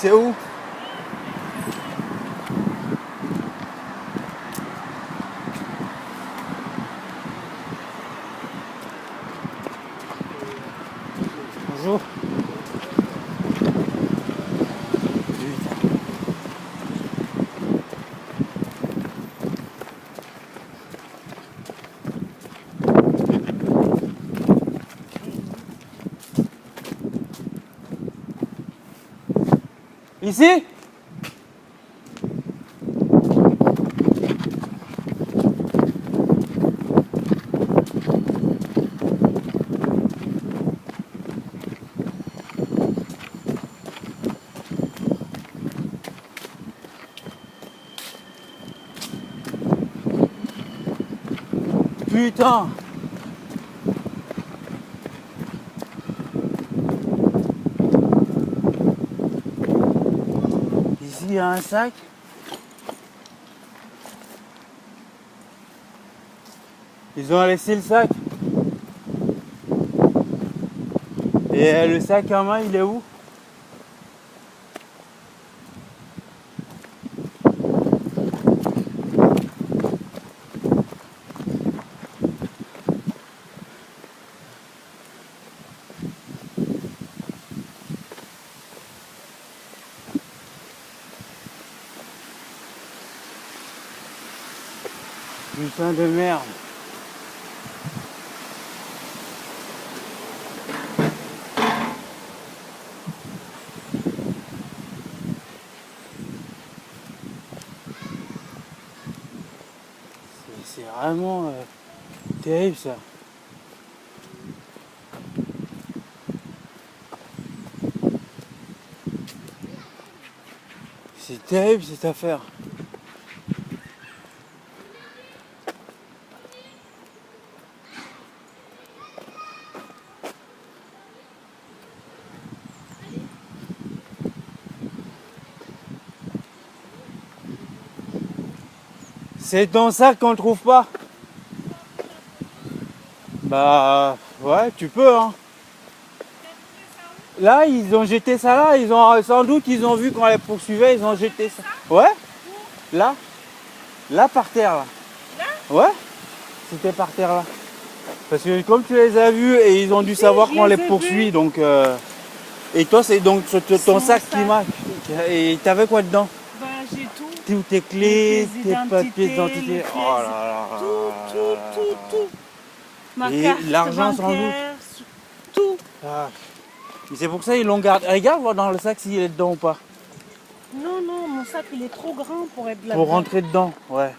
C'est où? Bonjour. Ici? Putain! Ici, il y a un sac. Ils ont laissé le sac. Et le sac en main, il est où? Putain de merde. C'est vraiment terrible ça. C'est terrible cette affaire. C'est dans ça qu'on ne trouve pas. Bah ouais, tu peux hein. Là, ils ont jeté ça là, ils ont sans doute ils ont vu qu'on les poursuivait, ils ont jeté ça. Ouais? Là? Là par terre là. Là? Ouais? C'était par terre là. Parce que comme tu les as vus et ils ont dû savoir qu'on les poursuit, donc et toi c'est donc ton sac qui marque. Et t'avais quoi dedans? Bah j'ai tout. Toutes tes clés, tes papiers d'identité. Les Oh là là. tout. Ma Et carte l'argent sans doute. bancaire, tout. Ah. Mais c'est pour ça qu'ils l'ont gardé. Regarde voir dans le sac s'il est dedans ou pas. Non, mon sac il est trop grand pour être là. Pour rentrer dedans, ouais.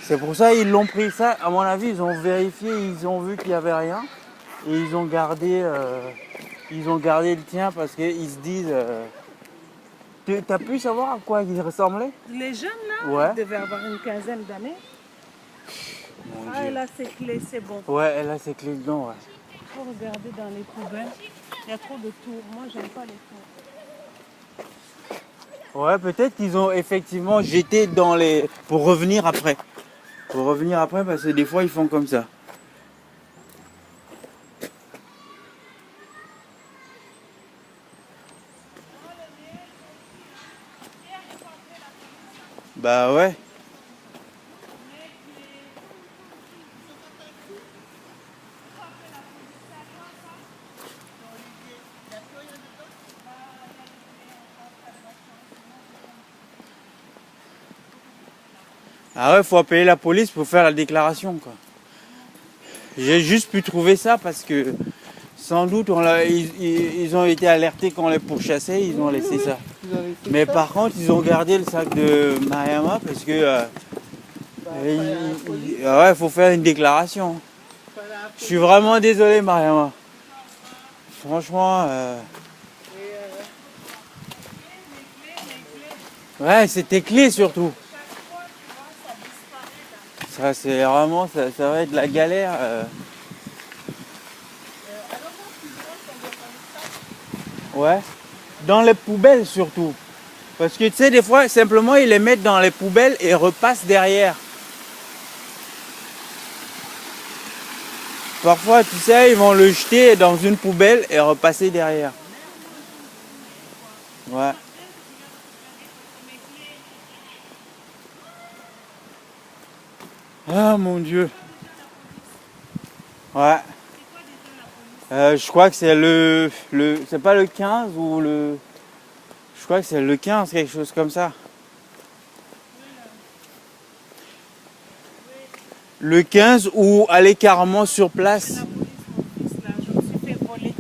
C'est pour ça qu'ils l'ont pris ça. À mon avis, ils ont vérifié, ils ont vu qu'il n'y avait rien. Et ils ont gardé le tien parce qu'ils se disent. T'as pu savoir à quoi il ressemblait? Les jeunes là, Ouais. ils devaient avoir une quinzaine d'années. Mon Ah, Dieu. et là c'est clé, c'est bon. Ouais, elle a ses clés dedans, ouais. Faut regarder dans les poubelles. Il y a trop de tours. Moi j'aime pas les tours. Ouais, peut-être qu'ils ont effectivement jeté dans les. Pour revenir après. Pour revenir après, parce que des fois ils font comme ça. Bah ouais. Ah ouais, faut appeler la police pour faire la déclaration quoi. J'ai juste pu trouver ça parce que sans doute ils ont été alertés quand on les pourchassait, ils ont laissé ça. Mais par contre ils ont gardé le sac de Mariama parce que ouais, faut faire une déclaration. Je suis vraiment désolé Mariama. Franchement ouais, c'est tes clés surtout. Ça c'est vraiment ça va être la galère. Ouais. Dans les poubelles surtout. Parce que tu sais, des fois, simplement, ils les mettent dans les poubelles et repassent derrière. Parfois, tu sais, ils vont le jeter dans une poubelle et repasser derrière. Ouais. Ah mon Dieu. Ouais. Je crois que c'est c'est pas le 15 ou le... Je crois que c'est le 15, quelque chose comme ça. Le 15 ou aller carrément sur place. La police, mon fils, là, je me suis fait voler.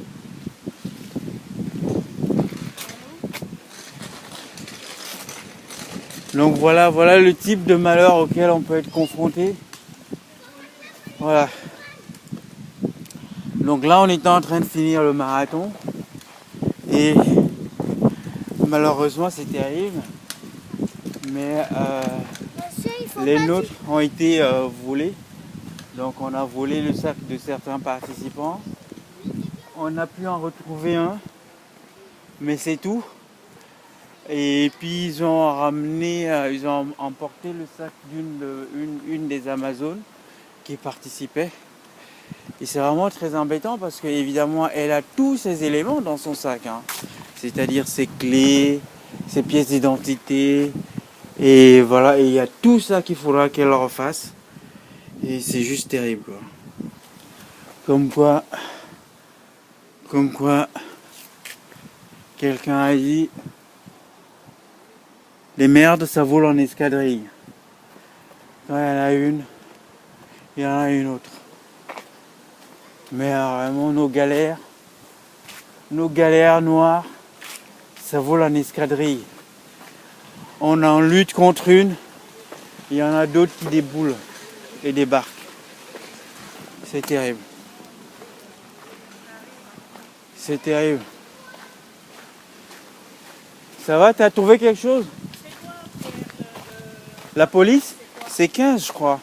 Donc voilà le type de malheur auquel on peut être confronté. Voilà. Donc là, on était en train de finir le marathon. Et malheureusement, c'est terrible. Mais les nôtres ont été volés. Donc on a volé le sac de certains participants. On a pu en retrouver un. Mais c'est tout. Et puis ils ont ramené, ils ont emporté le sac d'une des Amazones qui participait. Et c'est vraiment très embêtant parce qu'évidemment elle a tous ses éléments dans son sac. Hein. C'est-à-dire ses clés, ses pièces d'identité. Et voilà, il y a tout ça qu'il faudra qu'elle refasse. Et c'est juste terrible. Quoi. Comme quoi, quelqu'un a dit, les merdes ça vole en escadrille. Quand il y en a une, il y en a une autre. Mais vraiment nos galères noires, ça vole en escadrille. On en lutte contre une, il y en a d'autres qui déboulent et débarquent. C'est terrible. C'est terrible. Ça va, t'as trouvé quelque chose? La police? C'est 15 je crois.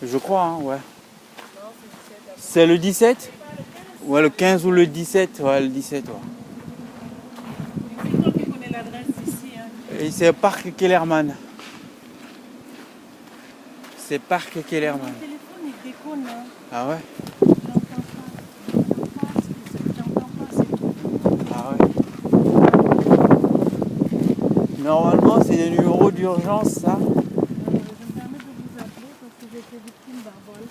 Je crois, hein, ouais. C'est le 17? Ouais, le 15 ou le 17, ouais, le 17, ouais. C'est toi qui connais l'adresse ici. Hein. Et c'est Parc Kellerman. C'est Parc Kellerman. Mon téléphone il déconne. Hein. Ah ouais? J'entends pas, c'est tout. Ah ouais. Normalement, c'est des numéros d'urgence, ça. Je me permets de vous appeler parce que j'ai été victime d'un vol.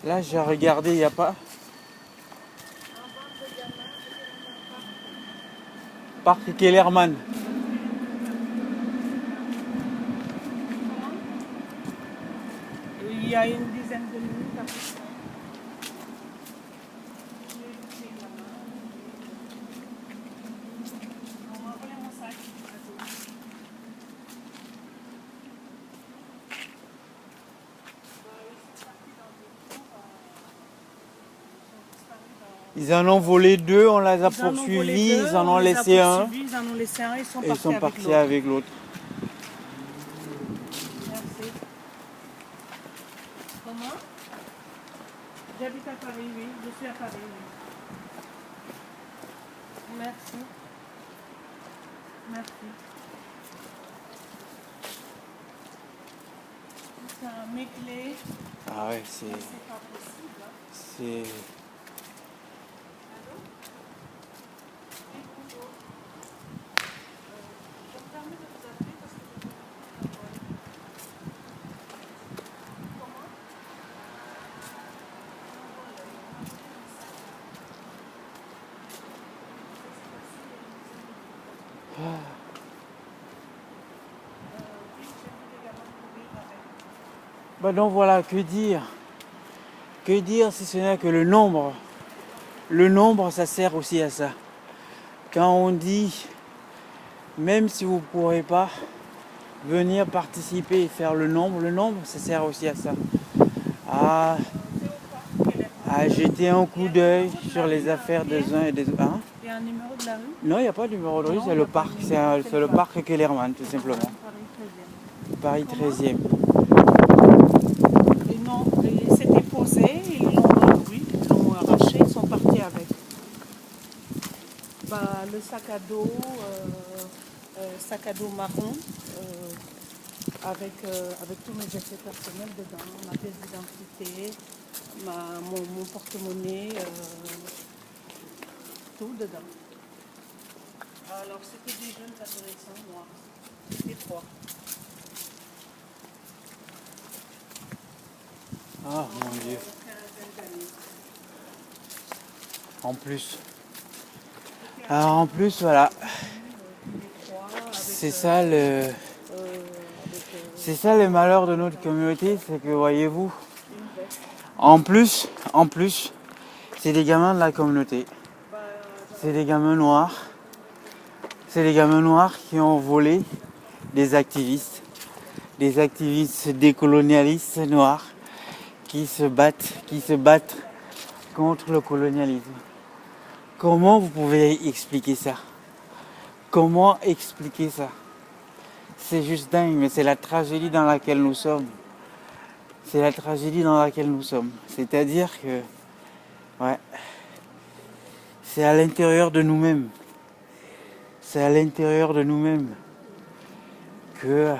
Là, j'ai regardé, il n'y a pas. Parc Kellerman. Il y a une dizaine de minutes à peu près. On m'a volé mon sac. Ils en ont volé deux, on les a Ils en ont volé poursuivis, deux, ils en ont on les a laissé un. poursuivis, ils en ont laissé un, ils sont Et ils sont partis partis avec l'autre. Merci. Comment? J'habite à Paris, oui. Je suis à Paris, oui. Merci. Merci. Ça, mes clés. Ah ouais, c'est... C'est pas possible. Hein. C'est... Je me permets de vous appeler parce que Bah donc voilà, que dire? Que dire si ce n'est que le nombre ça sert aussi à ça. Quand on dit, même si vous ne pourrez pas venir participer et faire le nombre ça sert aussi à ça. À jeter un coup d'œil sur les affaires des uns et des autres. Hein? il y a un numéro de la rue. Non, il n'y a pas de numéro de rue, c'est le parc, c'est le parc Kellerman tout simplement. Paris 13e. Paris 13e. Et non, c'était posé, ils l'ont arraché, ils sont partis avec. Bah, le sac à dos marron, avec tous mes effets personnels dedans, ma pièce d'identité, mon porte-monnaie, tout dedans. Alors c'était des jeunes adolescents noirs, c'était trois. Oh mon Dieu. En plus. Alors en plus, voilà. C'est ça le malheur de notre communauté, c'est que voyez-vous, en plus, c'est des gamins de la communauté. C'est des gamins noirs. C'est des gamins noirs qui ont volé des activistes décolonialistes noirs qui se battent contre le colonialisme. Comment vous pouvez expliquer ça? Comment expliquer ça? C'est juste dingue, mais c'est la tragédie dans laquelle nous sommes. C'est la tragédie dans laquelle nous sommes. C'est-à-dire que, ouais, c'est à l'intérieur de nous-mêmes. C'est à l'intérieur de nous-mêmes que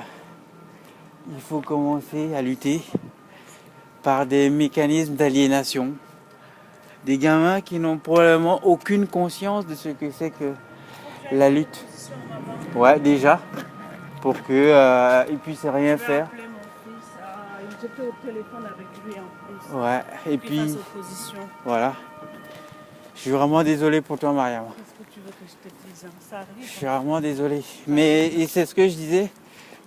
il faut commencer à lutter par des mécanismes d'aliénation. Des gamins qui n'ont probablement aucune conscience de ce que c'est que la lutte. Ouais, déjà. Pour qu'ils puissent rien faire. J'étais au téléphone avec lui en plus. Ouais, et puis face opposition. Voilà. Je suis vraiment désolé pour toi, Mariam. Qu'est-ce que tu veux que je te dise? Ça arrive. Je suis vraiment désolé. Mais et c'est ce que je disais.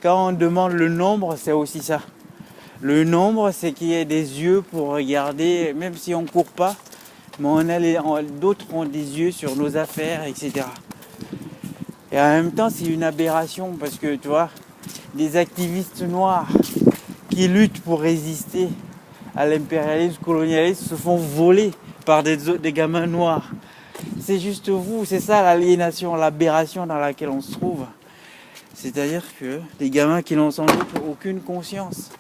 Quand on demande le nombre, c'est aussi ça. Le nombre, c'est qu'il y ait des yeux pour regarder, même si on ne court pas, mais d'autres ont des yeux sur nos affaires, etc. Et en même temps, c'est une aberration parce que, tu vois, des activistes noirs qui luttent pour résister à l'impérialisme colonialiste se font voler par des gamins noirs. C'est juste vous, c'est ça l'aliénation, l'aberration dans laquelle on se trouve. C'est-à-dire que des gamins qui n'ont sans doute aucune conscience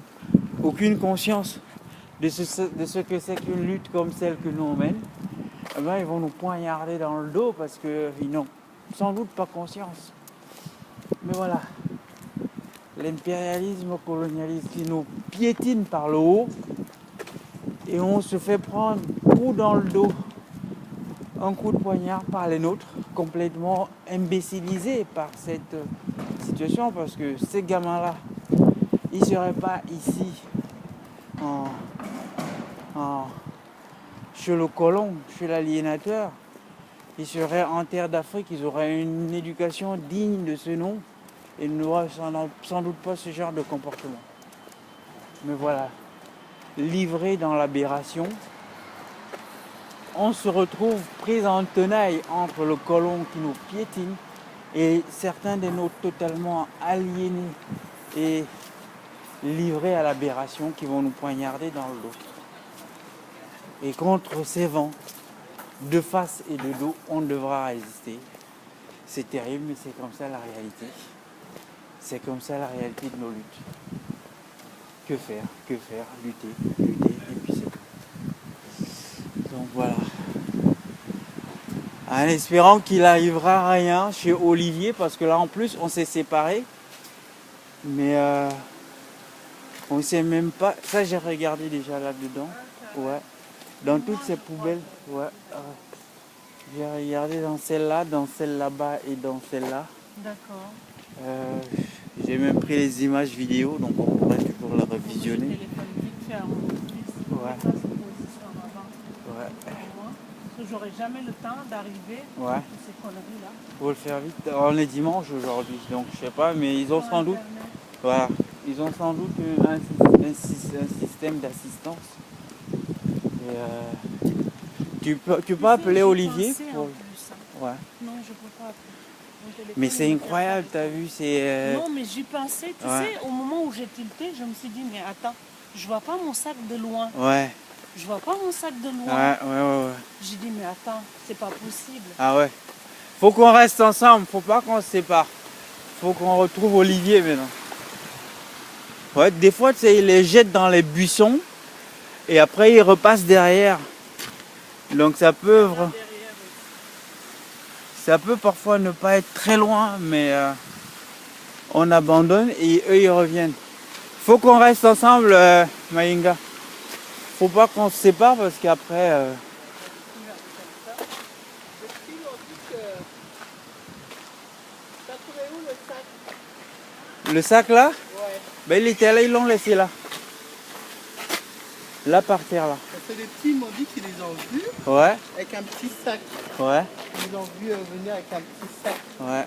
de ce que c'est qu'une lutte comme celle que nous on mène, eh ben, ils vont nous poignarder dans le dos parce qu'ils n'ont sans doute pas conscience. Mais voilà, l'impérialisme colonialiste qui nous piétine par le haut et on se fait prendre coup dans le dos, un coup de poignard par les nôtres, complètement imbécilisés par cette situation parce que ces gamins-là, ils ne seraient pas ici chez le colon, chez l'aliénateur. Ils seraient en terre d'Afrique, ils auraient une éducation digne de ce nom et n'auraient sans doute pas ce genre de comportement. Mais voilà, livrés dans l'aberration, on se retrouve pris en tenaille entre le colon qui nous piétine et certains des nôtres totalement aliénés et livrés à l'aberration qui vont nous poignarder dans le dos. Et contre ces vents, de face et de dos, on devra résister. C'est terrible, mais c'est comme ça la réalité. C'est comme ça la réalité de nos luttes. Que faire? Lutter, et puis c'est tout. Donc voilà. En espérant qu'il n'arrivera rien chez Olivier, parce que là en plus on s'est séparés. Mais on ne sait même pas. Ça j'ai regardé déjà là-dedans. Ouais. Dans toutes ces poubelles. Ouais. J'ai regardé dans celle-là, dans celle là-bas et dans celle-là. D'accord. J'ai même pris les images vidéo, donc on pourrait toujours la revisionner. Ouais. Ouais. Parce que j'aurai jamais le temps d'arriver Ouais. ces conneries-là. Faut le faire vite. On est dimanche aujourd'hui, donc je sais pas, mais ils ont sans doute. Voilà. Ils ont sans doute un système d'assistance. Et tu peux appeler Olivier pour... Ouais. Non, je peux pas appeler. Mais c'est incroyable, t'as vu, c'est... Non, mais j'y pensais, tu sais, au moment où j'ai tilté, je me suis dit, mais attends, je vois pas mon sac de loin. Ouais. Je vois pas mon sac de loin. Ouais. J'ai dit, mais attends, c'est pas possible. Ah ouais. Faut qu'on reste ensemble, faut pas qu'on se sépare. Faut qu'on retrouve Olivier maintenant. Ouais, des fois, tu sais, il les jette dans les buissons et après il repasse derrière. Donc ça peut parfois ne pas être très loin, mais on abandonne et eux ils reviennent. Faut qu'on reste ensemble, Maïnga. Faut pas qu'on se sépare parce qu'après... Le sac là? Ouais. Ben il était là, ils l'ont laissé là. Là par terre là. C'est des petits, ils m'ont dit qu'ils les ont vus Ouais, avec un petit sac. ouais, Ils ont vu venir avec un petit sac. ouais.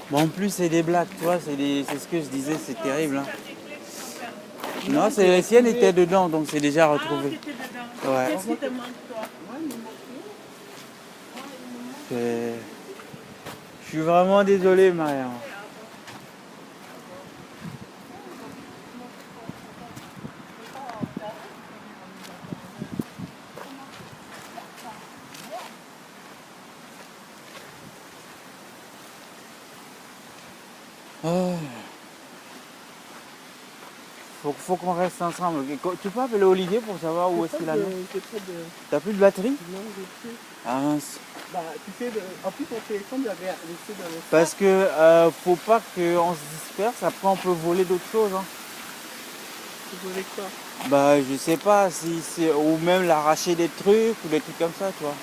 Bon, en plus c'est des blagues, tu vois, c'est ce que je disais, c'est terrible. Hein. Non, c'est les siennes étaient dedans, donc c'est déjà retrouvé. Ah, t'étais dedans. Ouais. Qu'est-ce qui te manque, toi? Je suis vraiment désolé, Mariam. Oh. Faut qu'on reste ensemble. Tu peux appeler Olivier pour savoir où est-ce qu'il en est? T'as plus de batterie? Non, j'ai plus. Ah mince. Bah, tu sais, en plus, mon téléphone, j'avais laissé dans le sac. Parce que faut pas qu'on se disperse, après on peut voler d'autres choses. Hein. Tu voulais quoi? Bah je sais pas, si c'est ou même l'arracher des trucs ou des trucs comme ça, tu vois.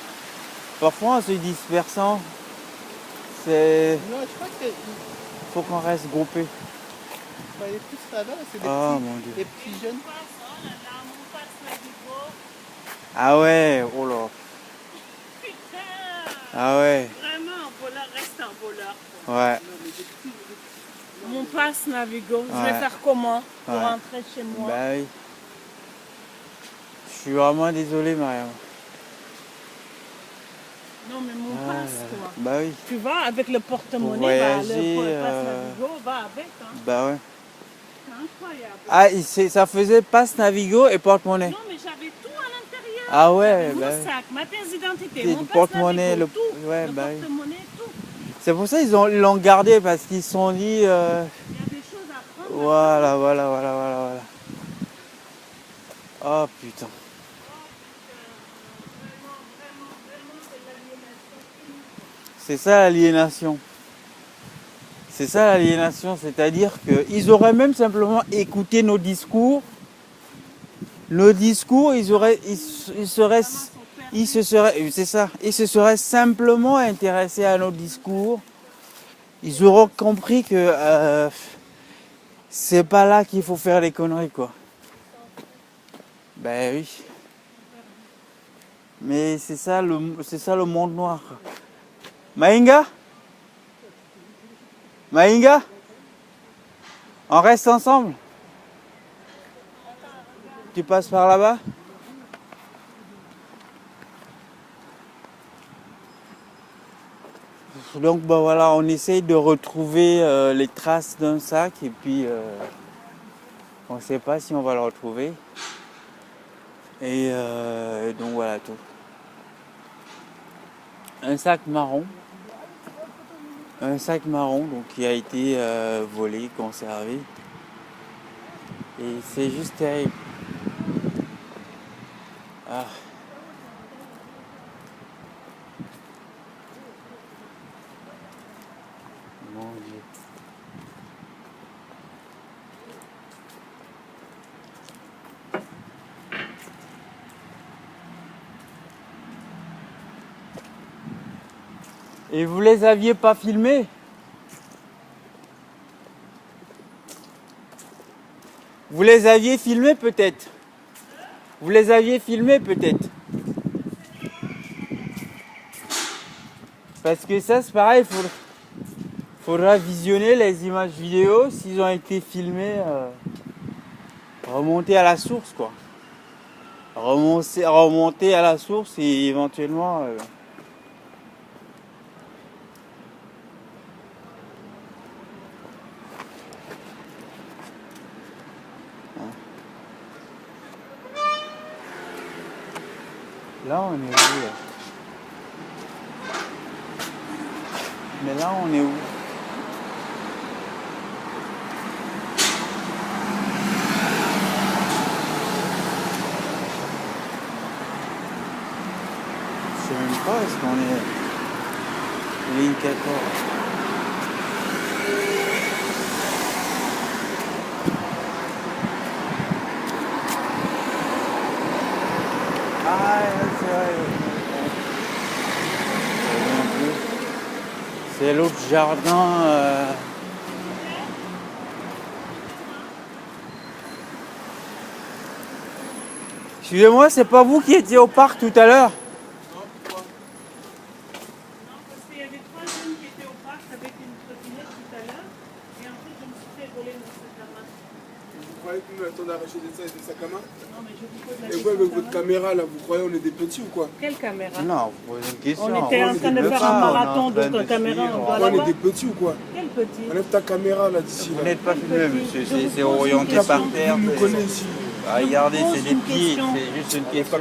Parfois en se dispersant, c'est. Non, je crois que Faut qu'on reste groupés. les plus là, c'est des, Oh petits, mon dieu. des petits jeunes. Ah ouais, oh là. Putain! Ah ouais, Vraiment, un voleur reste un voleur. ouais. Mon passe Navigo, je Ouais. vais faire comment pour Ouais. rentrer chez moi? Bah oui. Je suis vraiment désolé, Mariam. Non, mais mon Ah passe, là là. quoi. Bah oui, Tu vas avec le porte-monnaie, Pour voyager, le passe Navigo va avec. Hein. bah ouais. C'est incroyable. Ah, ça faisait passe Navigo et porte-monnaie. Non, mais j'avais tout à l'intérieur. Ah ouais, Mon bah sac, ma pièce d'identité, Et mon le passe porte-monnaie, Navigo, tout. ouais, Le bah oui. porte-monnaie, tout. C'est pour ça qu'ils l'ont gardé parce qu'ils se sont dit. Il y a des choses à prendre. Voilà. Oh putain. C'est ça l'aliénation. C'est ça l'aliénation, c'est-à-dire qu'ils auraient même simplement écouté nos discours. Nos discours, ils se seraient simplement intéressés à nos discours. Ils auront compris que c'est pas là qu'il faut faire les conneries, quoi. Ben oui. Mais c'est ça le monde noir. Quoi. Maïnga? On reste ensemble? Tu passes par là-bas? Donc bah voilà, on essaye de retrouver les traces d'un sac et puis on ne sait pas si on va le retrouver. Et donc voilà tout. Un sac marron donc, qui a été volé, conservé. Et c'est juste terrible. Ah. Mon Dieu. Et vous les aviez pas filmés? Vous les aviez filmés peut-être? Vous les aviez filmés peut-être? Parce que ça c'est pareil, faudra visionner les images vidéo s'ils ont été filmés, remonter à la source quoi. Remonter à la source et éventuellement... Là on est où là? Mais là on est où? Je sais même pas, est-ce qu'on est ligne 14? Ah, c'est vrai. C'est l'autre jardin. Excusez-moi, c'est pas vous qui étiez au parc tout à l'heure? Non, parce qu'il y avait 3 jeunes qui étaient au parc avec une trottinette tout à l'heure. Et en fait, je me suis fait voler mon sac à main. Vous croyez que nous, on a racheté des sacs à main? Non, mais je vous pose la Et question. vous, avec quand votre même. caméra, là, vous croyez on est des petits ou quoi? Quelle caméra? Non, vous posez une question. On était en train de faire un marathon, donc la caméra, on doit Pourquoi on est l'avoir. des petits ou quoi? Quel petit? Enlève ta caméra là d'ici Vous là. n'êtes pas filmé, monsieur. Je vous C'est pose une orienté question. par terre. Vous nous connaissez ici. Regardez, pose c'est des une pieds. question. C'est juste une question.